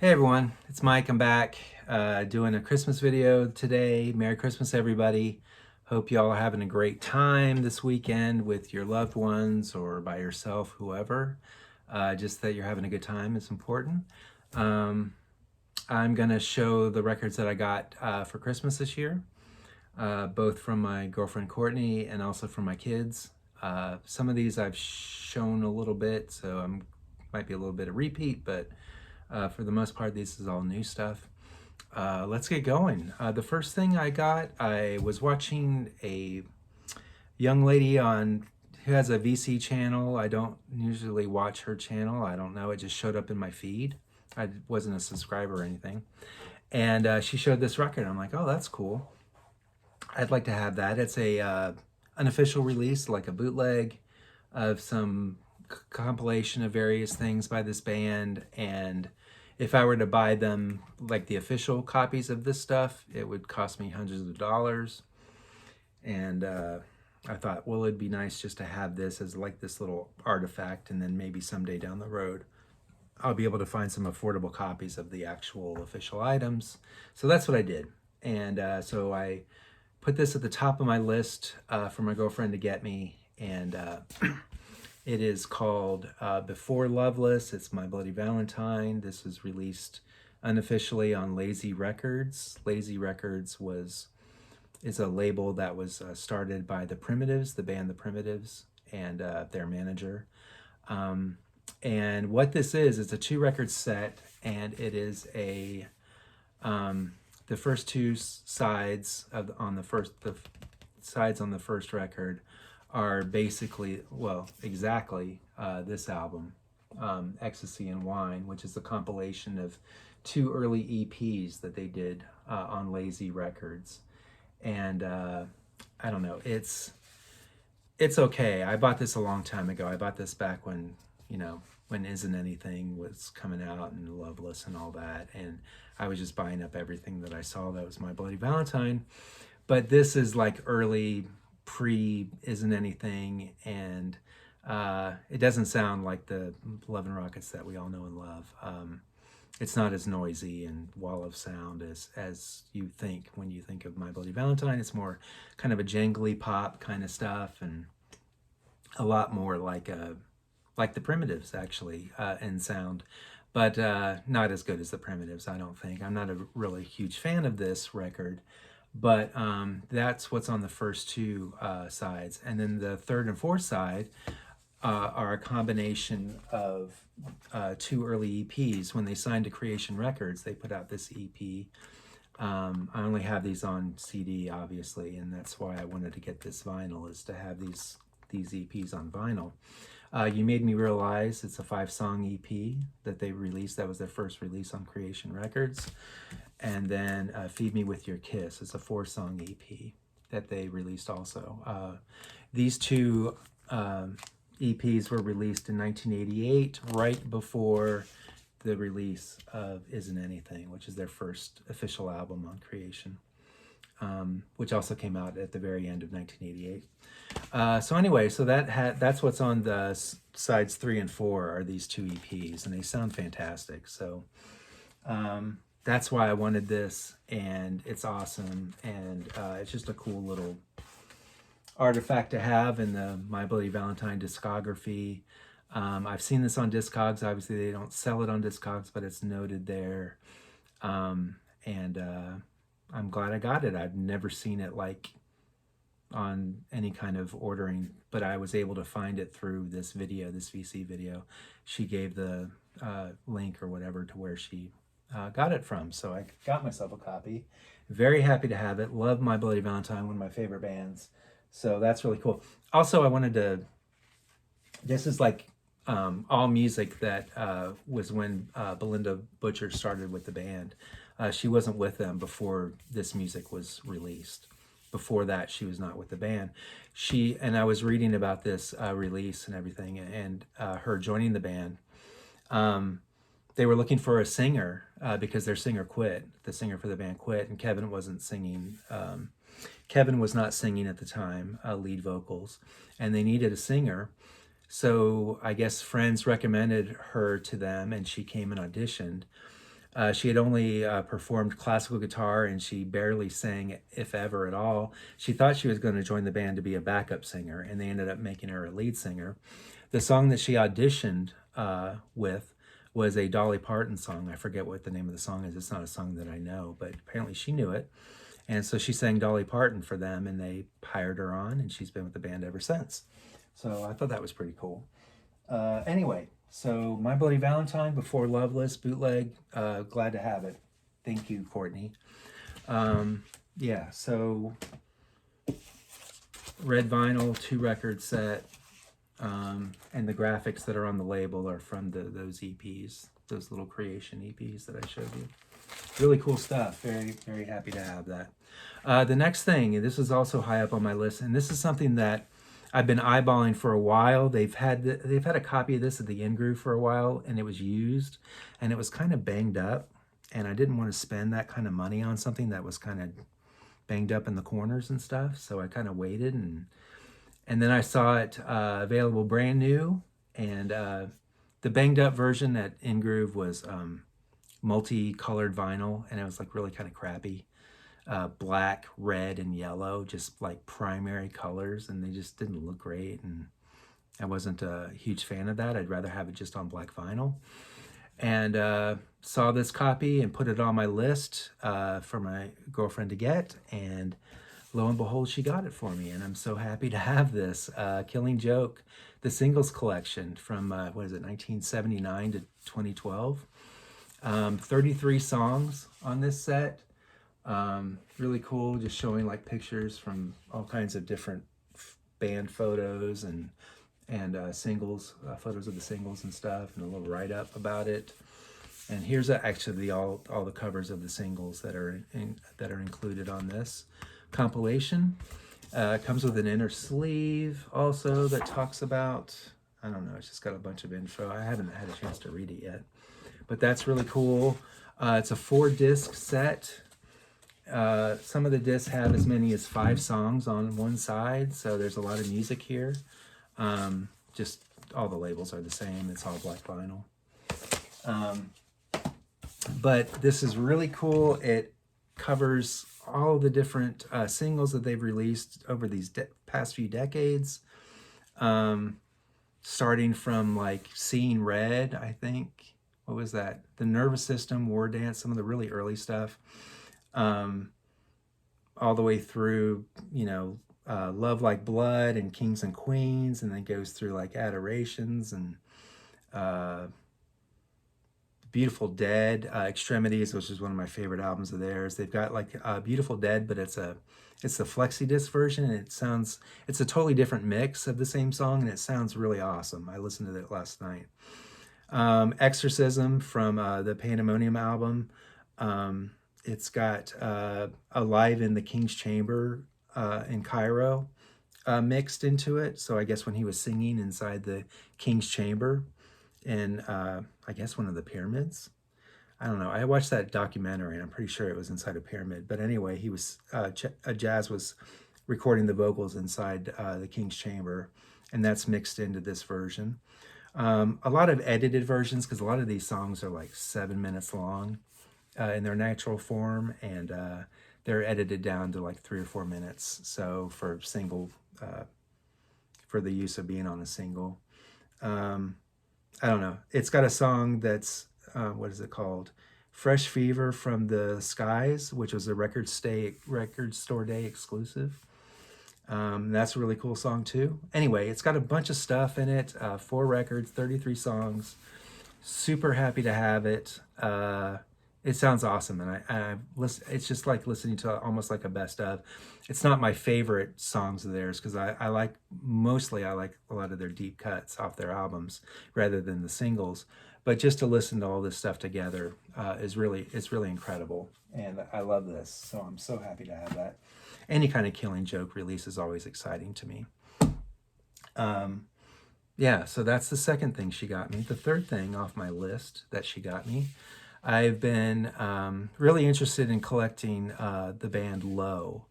Hey everyone, it's Mike. I'm back doing a Christmas video today. Merry Christmas, everybody. Hope you all are having a great time this weekend with your loved ones or by yourself, whoever. Just that you're having a good time is important. Um, I'm going to show the records that I got for Christmas this year, both from my girlfriend Courtney and also from my kids. Some of these I've shown a little bit, so might be a little bit of repeat, but for the most part, this is all new stuff. Let's get going. The first thing I was watching a young lady who has a VC channel. I don't usually watch her channel. I don't know. It just showed up in my feed. I wasn't a subscriber or anything. And she showed this record. I'm like, oh, that's cool. I'd like to have that. It's a unofficial release, like a bootleg of some compilation of various things by this band. And if I were to buy them, like the official copies of this stuff, it would cost me hundreds of dollars. And I thought, well, it'd be nice just to have this as like this little artifact, and then maybe someday down the road I'll be able to find some affordable copies of the actual official items. So that's what I did. And so I put this at the top of my list for my girlfriend to get me. And it is called Before Loveless. It's My Bloody Valentine. This was released unofficially on Lazy Records. Lazy Records is a label that was started by the Primitives, the band The Primitives, and their manager. And what this is, it's a 2-record set, and it is the first two sides on the first record are basically, well, exactly this album, Ecstasy and Wine, which is a compilation of 2 early EPs that they did on Lazy Records. And I don't know, it's okay. I bought this a long time ago. I bought this back when Isn't Anything was coming out and Loveless and all that. And I was just buying up everything that I saw that was My Bloody Valentine. But this is like early pre Isn't Anything, and it doesn't sound like the Love and Rockets that we all know and love. It's not as noisy and wall of sound as you think when you think of My Bloody Valentine. It's more kind of a jangly pop kind of stuff, and a lot more like the Primitives actually in sound, but not as good as the Primitives, I don't think. I'm not a really huge fan of this record, but that's what's on the first 2 sides. And then the third and fourth side are a combination of 2 early EPs. When they signed to Creation Records, they put out this EP. I only have these on CD, obviously, and that's why I wanted to get this vinyl, is to have these EPs on vinyl. You Made Me Realize, it's a 5-song EP that they released. That was their first release on Creation Records. And then Feed Me With Your Kiss, it's a 4-song EP that they released also. These 2 EPs were released in 1988, right before the release of Isn't Anything, which is their first official album on Creation, which also came out at the very end of 1988. So anyway, so that's what's on the sides 3 and 4 are these 2 EPs, and they sound fantastic. So that's why I wanted this, and it's awesome, and it's just a cool little artifact to have in the My Bloody Valentine discography. I've seen this on Discogs. Obviously, they don't sell it on Discogs, but it's noted there. And I'm glad I got it. I've never seen it like on any kind of ordering, but I was able to find it through this video, this VC video. She gave the link or whatever to where she got it from. So I got myself a copy. Very happy to have it. Love My Bloody Valentine, one of my favorite bands. So that's really cool. Also, I wanted to, this is like all music that was when Belinda Butcher started with the band. She wasn't with them before this music was released. Before that, she was not with the band. And I was reading about this release and everything, and her joining the band. They were looking for a singer because their singer quit. The singer for the band quit, and Kevin wasn't singing. Kevin was not singing at the time, lead vocals, and they needed a singer. So I guess friends recommended her to them, and she came and auditioned. She had only performed classical guitar, and she barely sang, if ever at all. She thought she was going to join the band to be a backup singer, and they ended up making her a lead singer. The song that she auditioned with was a Dolly Parton song. I forget what the name of the song is. It's not a song that I know, but apparently she knew it. And so she sang Dolly Parton for them, and they hired her on, and she's been with the band ever since. So I thought that was pretty cool. Anyway, so My Bloody Valentine, Before Loveless, bootleg. Glad to have it. Thank you, Courtney. Yeah, so red vinyl, 2-record set, and the graphics that are on the label are from those EPs, those little creation EPs that I showed you. Really cool stuff. Very, very happy to have that. The next thing, and this is also high up on my list, and this is something that I've been eyeballing for a while. They've had a copy of this at the In-Groove for a while, and it was used, and it was kind of banged up, and I didn't want to spend that kind of money on something that was kind of banged up in the corners and stuff. So I kind of waited, and then I saw it available brand new, and the banged up version at In-Groove was multicolored vinyl, and it was like really kind of crappy. Black, red, and yellow, just like primary colors, and they just didn't look great, and I wasn't a huge fan of that. I'd rather have it just on black vinyl. And saw this copy and put it on my list for my girlfriend to get, and lo and behold, she got it for me, and I'm so happy to have this. Killing Joke, the singles collection from, 1979 to 2012. 33 songs on this set. Really cool, just showing like pictures from all kinds of different band photos and singles, photos of the singles and stuff, and a little write-up about it. And here's actually all the covers of the singles that are included on this compilation. Comes with an inner sleeve also that talks about, I don't know, it's just got a bunch of info. I haven't had a chance to read it yet, but that's really cool. It's a 4-disc set. Some of the discs have as many as 5 songs on one side, so there's a lot of music here. Just all the labels are the same. It's all black vinyl. But this is really cool. It covers all the different singles that they've released over these past few decades. Starting from like Seeing Red, I think. What was that? The Nervous System, War Dance, some of the really early stuff. All the way through, Love Like Blood and Kings and Queens, and then goes through like Adorations and Beautiful Dead, Extremities, which is one of my favorite albums of theirs. They've got like Beautiful Dead, but it's the flexi disc version, and it's a totally different mix of the same song, and it sounds really awesome. I listened to it last night. Exorcism from the Pandemonium album. It's got Alive in the King's Chamber in Cairo mixed into it. So I guess when he was singing inside the King's Chamber in, I guess, one of the pyramids. I don't know. I watched that documentary, and I'm pretty sure it was inside a pyramid. But anyway, he was Jazz was recording the vocals inside the King's Chamber, and that's mixed into this version. A lot of edited versions, because a lot of these songs are like 7 minutes long in their natural form, and they're edited down to like 3 or 4 minutes. So for the use of being on a single. I don't know. It's got a song that's, what is it called? Fresh Fever from the Skies, which was a Record Store Day exclusive. That's a really cool song too. Anyway, it's got a bunch of stuff in it. 4 records, 33 songs. Super happy to have it. It sounds awesome, and I listen. It's just like listening to almost like a best of. It's not my favorite songs of theirs, because I like a lot of their deep cuts off their albums rather than the singles. But just to listen to all this stuff together it's really incredible, and I love this. So I'm so happy to have that. Any kind of Killing Joke release is always exciting to me. Yeah, so that's the second thing she got me. The third thing off my list that she got me, I've been really interested in collecting the band Low,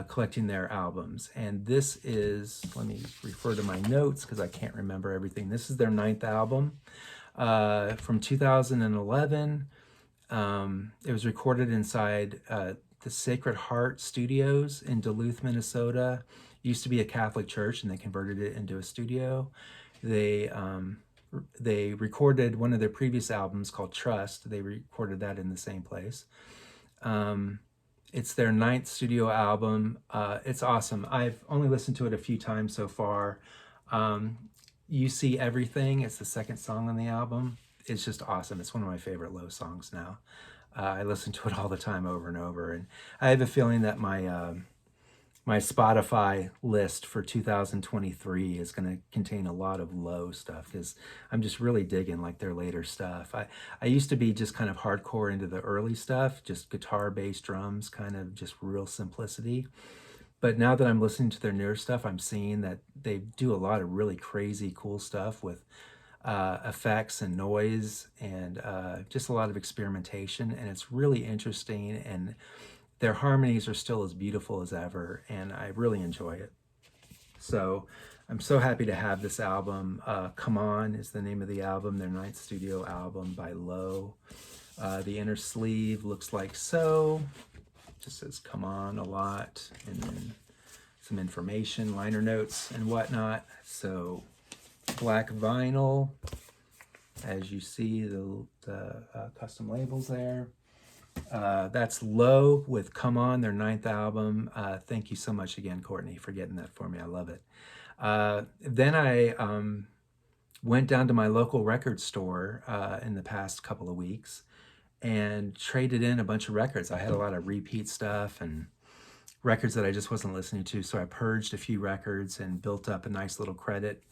collecting their albums. And this is, let me refer to my notes because I can't remember everything. This is their 9th album from 2011. It was recorded inside the Sacred Heart Studios in Duluth, Minnesota. It used to be a Catholic church, and they converted it into a studio. They they recorded one of their previous albums called Trust. They recorded that in the same place. It's their 9th studio album. It's awesome. I've only listened to it a few times so far. You See Everything. It's the 2nd song on the album. It's just awesome. It's one of my favorite Low songs now. I listen to it all the time over and over. And I have a feeling that my Spotify list for 2023 is going to contain a lot of Low stuff because I'm just really digging like their later stuff. I used to be just kind of hardcore into the early stuff, just guitar, bass, drums, kind of just real simplicity. But now that I'm listening to their newer stuff, I'm seeing that they do a lot of really crazy, cool stuff with effects and noise and just a lot of experimentation. And it's really interesting. And their harmonies are still as beautiful as ever. And I really enjoy it. So I'm so happy to have this album. Come On is the name of the album, their 9th studio album by Low. The inner sleeve looks like so. Just says come on a lot, and then some information, liner notes and whatnot. So black vinyl, as you see the custom labels there. That's Low with Come On, their 9th album. Thank you so much again, Courtney, for getting that for me. I love it. Then I went down to my local record store in the past couple of weeks and traded in a bunch of records. I had a lot of repeat stuff and records that I just wasn't listening to. So I purged a few records and built up a nice little credit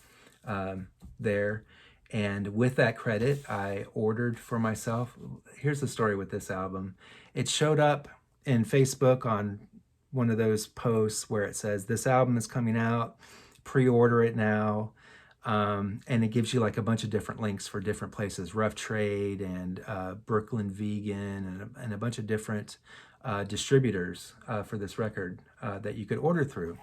there. And with that credit, I ordered for myself. Here's the story with this album. It showed up in Facebook on one of those posts where it says, this album is coming out, pre-order it now. And it gives you like a bunch of different links for different places, Rough Trade and Brooklyn Vegan and a bunch of different distributors for this record that you could order through.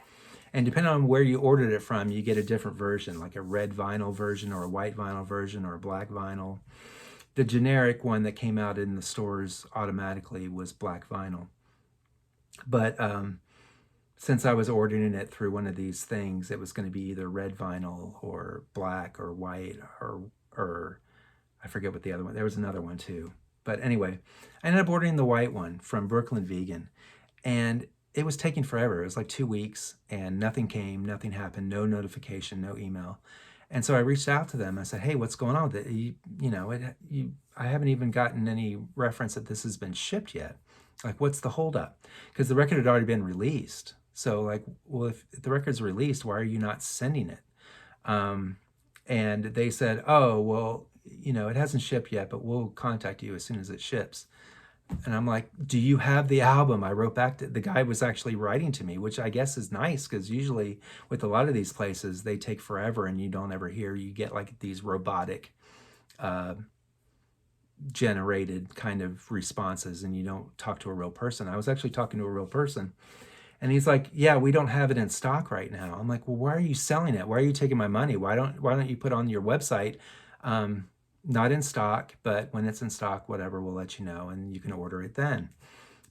And depending on where you ordered it from, you get a different version, like a red vinyl version or a white vinyl version or a black vinyl. The generic one that came out in the stores automatically was black vinyl. But since I was ordering it through one of these things, it was going to be either red vinyl or black or white or I forget what the other one. There was another one too. But anyway, I ended up ordering the white one from Brooklyn Vegan, and it was taking forever. It was like 2 weeks, and nothing came, nothing happened, no notification, no email. And so I reached out to them. I said, "Hey, what's going on with it? I haven't even gotten any reference that this has been shipped yet. Like, what's the holdup?" Because the record had already been released. So, like, well, if the record's released, why are you not sending it? And they said, "Oh, well, it hasn't shipped yet, but we'll contact you as soon as it ships." And I'm like, "Do you have the album?" I wrote back to the guy was actually writing to me, which I guess is nice because usually with a lot of these places, they take forever and you don't ever hear. You get like these robotic generated kind of responses and you don't talk to a real person. I was actually talking to a real person. And he's like, "Yeah, we don't have it in stock right now." I'm like, "Well, why are you selling it? Why are you taking my money? Why don't you put on your website, not in stock, but when it's in stock, whatever, we'll let you know and you can order it then."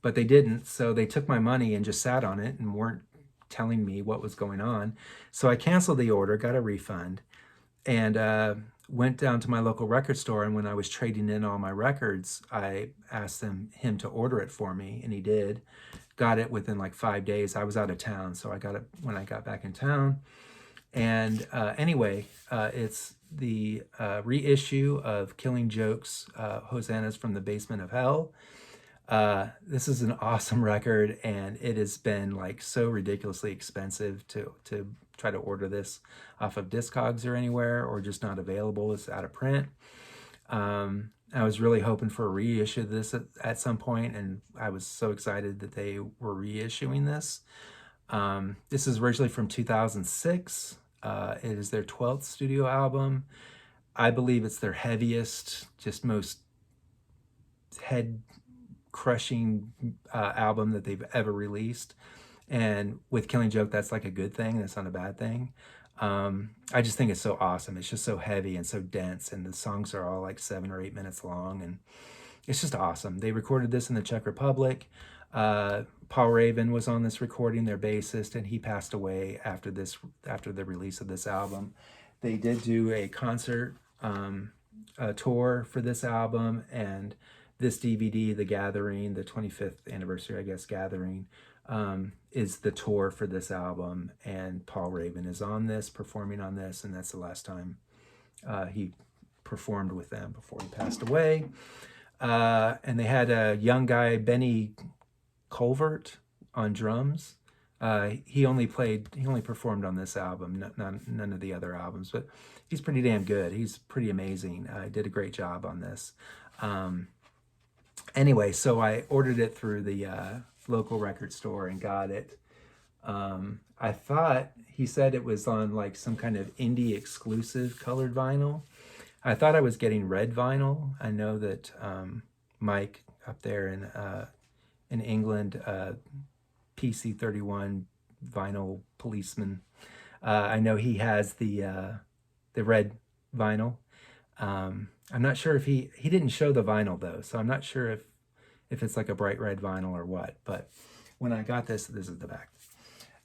But they didn't. So they took my money and just sat on it and weren't telling me what was going on. So I canceled the order, got a refund, and went down to my local record store. And when I was trading in all my records, I asked him to order it for me, and he did. Got it within like 5 days. I was out of town, so I got it when I got back in town. And anyway, it's the reissue of Killing Joke's Hosannas from the Basement of Hell. This is an awesome record, and it has been like so ridiculously expensive to try to order this off of Discogs or anywhere, or just not available. It's out of print. I was really hoping for a reissue of this at some point, and I was so excited that they were reissuing this. This is originally from 2006. It is their 12th studio album. I believe it's their heaviest, just most head-crushing album that they've ever released. And with Killing Joke, that's like a good thing. That's not a bad thing. I just think it's so awesome. It's just so heavy and so dense, and the songs are all like 7 or 8 minutes long, and it's just awesome. They recorded this in the Czech Republic. Paul Raven was on this recording, their bassist, and he passed away after the release of this album. They did do a concert a tour for this album, and this DVD, The Gathering, the 25th anniversary, I guess, Gathering, is the tour for this album, and Paul Raven is on this, performing on this, and that's the last time he performed with them before he passed away. And they had a young guy, Benny Colvert, on drums. He only performed on this album, none of the other albums, but he's pretty damn good. He's pretty amazing. Did a great job on this. Anyway, so I ordered it through the local record store and got it. I thought he said it was on like some kind of indie exclusive colored vinyl. I thought I was getting red vinyl. I know that Mike up there in England, PC31 vinyl policeman, I know he has the red vinyl. I'm not sure if he didn't show the vinyl though, so I'm not sure if it's like a bright red vinyl or what. But when I got this is the back.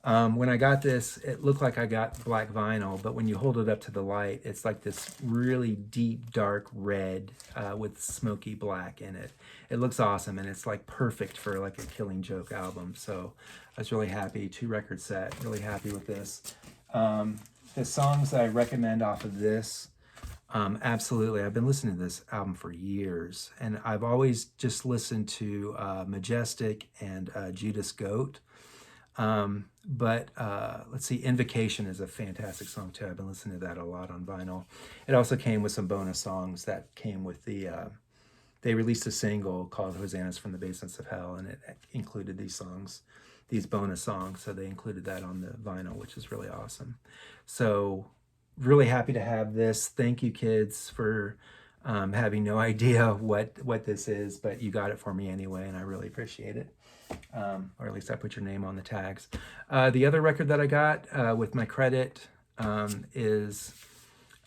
When I got this, it looked like I got black vinyl, but when you hold it up to the light, it's like this really deep, dark red with smoky black in it. It looks awesome, and it's like perfect for like a Killing Joke album. So I was really happy. 2-record set, really happy with this. The songs that I recommend off of this, absolutely. I've been listening to this album for years, and I've always just listened to Majestic and Judas Goat. But let's see, Invocation is a fantastic song too. I've been listening to that a lot on vinyl. It also came with some bonus songs that came with the, they released a single called Hosannas from the Basements of Hell, and it included these songs, these bonus songs. So they included that on the vinyl, which is really awesome. So really happy to have this. Thank you, kids, for having no idea what this is, but you got it for me anyway, and I really appreciate it. Or at least I put your name on the tags. The other record that I got with my credit is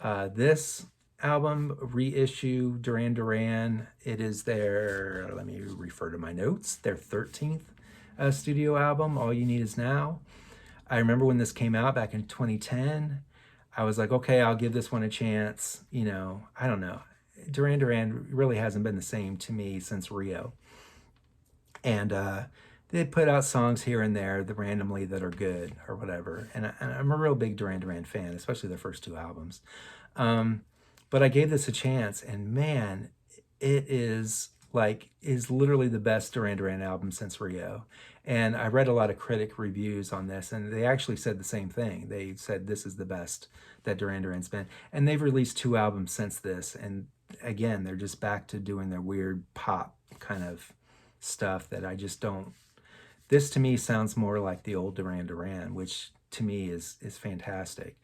this album, Reissue, Duran Duran. It is their, let me refer to my notes, their 13th studio album, All You Need Is Now. I remember when this came out back in 2010, I was like, okay, I'll give this one a chance. You know, I don't know. Duran Duran really hasn't been the same to me since Rio. And they put out songs here and there randomly that are good or whatever. And I'm a real big Duran Duran fan, especially their first 2 albums. But I gave this a chance, and man, it is literally the best Duran Duran album since Rio. And I read a lot of critic reviews on this, and they actually said the same thing. They said this is the best that Duran Duran's been. And they've released 2 albums since this. And again, they're just back to doing their weird pop kind of stuff that I just don't. This to me sounds more like the old Duran Duran, which to me is fantastic.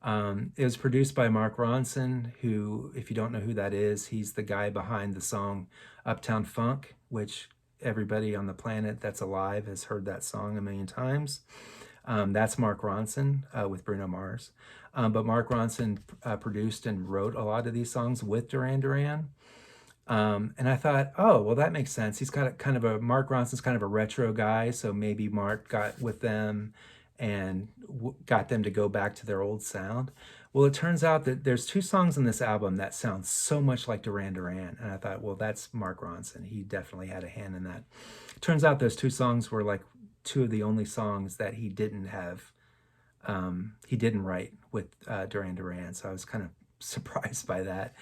It was produced by Mark Ronson, who, if you don't know who that is, he's the guy behind the song Uptown Funk, which everybody on the planet that's alive has heard that song a million times. That's Mark Ronson with Bruno Mars. But Mark Ronson produced and wrote a lot of these songs with Duran Duran. And I thought, oh, well, that makes sense. He's got Mark Ronson's kind of a retro guy, so maybe Mark got with them and got them to go back to their old sound. Well, it turns out that there's 2 songs in this album that sound so much like Duran Duran, and I thought, well, that's Mark Ronson. He definitely had a hand in that. It turns out those 2 songs were like 2 of the only songs that he didn't write with Duran Duran, so I was kind of surprised by that.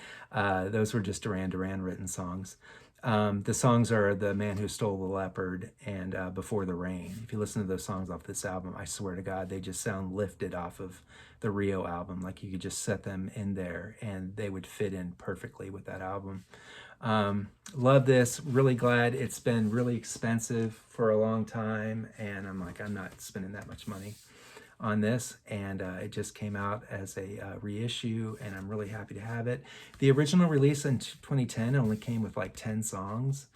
Those were just Duran Duran written songs. The songs are The Man Who Stole the Leopard and Before the Rain. If you listen to those songs off this album, I swear to God, they just sound lifted off of the Rio album. Like you could just set them in there and they would fit in perfectly with that album. Love this. Really glad. It's been really expensive for a long time, and I'm not spending that much money on this, and it just came out as a reissue, and I'm really happy to have it. The original release in 2010 only came with like 10 songs,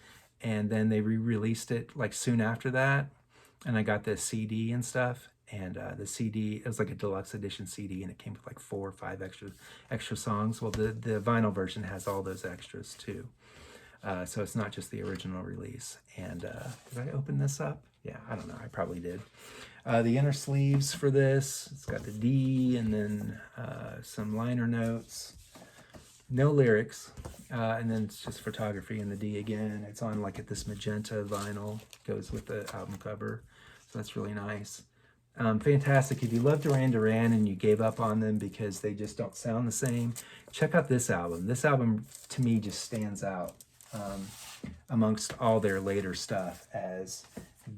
and then they re-released it like soon after that, and I got the CD and stuff, and the CD, it was like a deluxe edition CD, and it came with like 4 or 5 extra songs. Well, the vinyl version has all those extras too. So it's not just the original release. And did I open this up? Yeah, I don't know. I probably did. The inner sleeves for this, it's got the D and then some liner notes. No lyrics. And then it's just photography in the D again. It's on like this magenta vinyl. Goes with the album cover. So that's really nice. Fantastic. If you love Duran Duran and you gave up on them because they just don't sound the same, check out this album. This album, to me, just stands out amongst all their later stuff as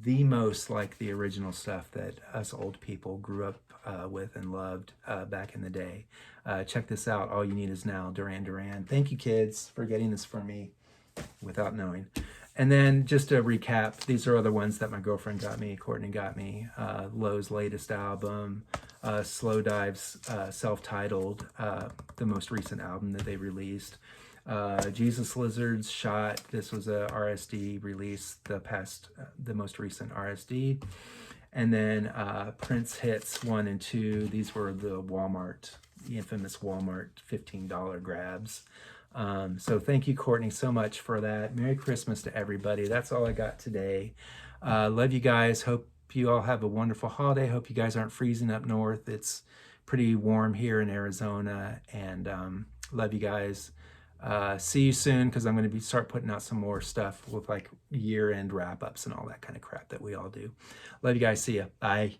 the most like the original stuff that us old people grew up with and loved back in the day. Check this out. All You Need Is Now, Duran Duran. Thank you, kids, for getting this for me without knowing. And then just to recap, these are other ones that my girlfriend got me, Courtney got me. Lowe's latest album, Slow Dive's self-titled, the most recent album that they released. Jesus Lizard's Shot, this was a RSD release, the most recent RSD. And then Prince Hits 1 and 2, these were the infamous Walmart $15 grabs. So thank you, Courtney, so much for that. Merry Christmas to everybody. That's all I got today. Love you guys. Hope you all have a wonderful holiday. Hope you guys aren't freezing up north. It's pretty warm here in Arizona, and love you guys. See you soon, because I'm going to start putting out some more stuff with like year-end wrap-ups and all that kind of crap that we all do. Love you guys. See ya. Bye.